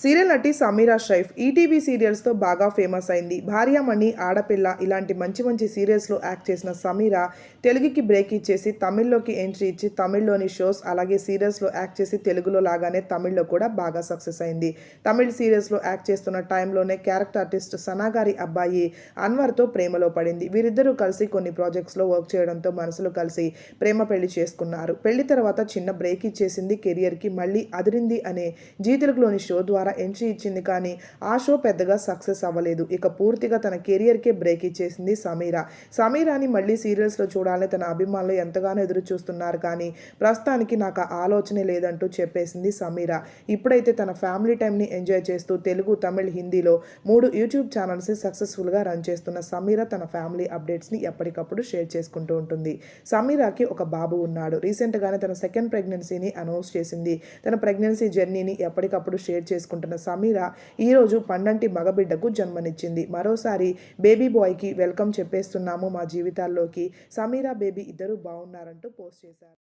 Serial నటి Sameera షైఫ్ ETV సీరియల్స్తో బాగా famous అయింది. భార్యామణి, ఆడపిల్ల ఇలాంటి మంచి మంచి సీరియల్స్లో యాక్ట్ చేసిన సమీరా తెలుగుకి బ్రేక్ ఇచ్చేసి తమిళ్లోకి ఎంట్రీ ఇచ్చి తమిళ్లోని షోస్ అలాగే సీరియల్స్లో యాక్ట్ చేసి తెలుగులో లాగానే తమిళ్లో కూడా బాగా సక్సెస్ అయింది. తమిళ్ సీరియల్స్లో యాక్ట్ చేస్తున్న టైంలోనే క్యారెక్టర్ ఆర్టిస్ట్ సనా గారి అబ్బాయి అన్వర్తో ప్రేమలో పడింది. వీరిద్దరూ కలిసి కొన్ని ప్రాజెక్ట్స్లో వర్క్ చేయడంతో మనసులు కలిసి ప్రేమ పెళ్లి చేసుకున్నారు. పెళ్లి తర్వాత చిన్న బ్రేక్ ఇచ్చేసింది కెరియర్కి. మళ్ళీ అదిరింది అనే జీ తెలుగులోని షో ద్వారా ఎంట్రీ ఇచ్చింది. కానీ ఆ షో పెద్దగా సక్సెస్ అవ్వలేదు. ఇక పూర్తిగా తన కెరియర్కే బ్రేక్ ఇచ్చేసింది సమీరా. సమీరాని మళ్ళీ సీరియల్స్లో చూడాలని తన అభిమానులు ఎంతగానో ఎదురు చూస్తున్నారు. కానీ ప్రస్తుతానికి నాకు ఆ ఆలోచనే లేదంటూ చెప్పేసింది సమీరా. ఇప్పుడైతే తన ఫ్యామిలీ టైంని ఎంజాయ్ చేస్తూ తెలుగు, తమిళ్, హిందీలో 3 యూట్యూబ్ ఛానల్స్ని సక్సెస్ఫుల్గా రన్ చేస్తున్న సమీరా తన ఫ్యామిలీ అప్డేట్స్ని ఎప్పటికప్పుడు షేర్ చేసుకుంటూ ఉంటుంది. సమీరాకి ఒక బాబు ఉన్నాడు. రీసెంట్గానే తన సెకండ్ ప్రెగ్నెన్సీని అనౌన్స్ చేసింది. తన ప్రెగ్నెన్సీ జర్నీని ఎప్పటికప్పుడు షేర్ చేసుకుంటున్న సమీరా ఈరోజు పండంటి మగబిడ్డకు జన్మనిచ్చింది. మరోసారి బేబీ బాయ్కి వెల్కమ్ చెప్పేస్తున్నాము మా జీవితాల్లోకి. సమీరా, బేబీ ఇద్దరు బాగున్నారంటూ పోస్ట్ చేశారు.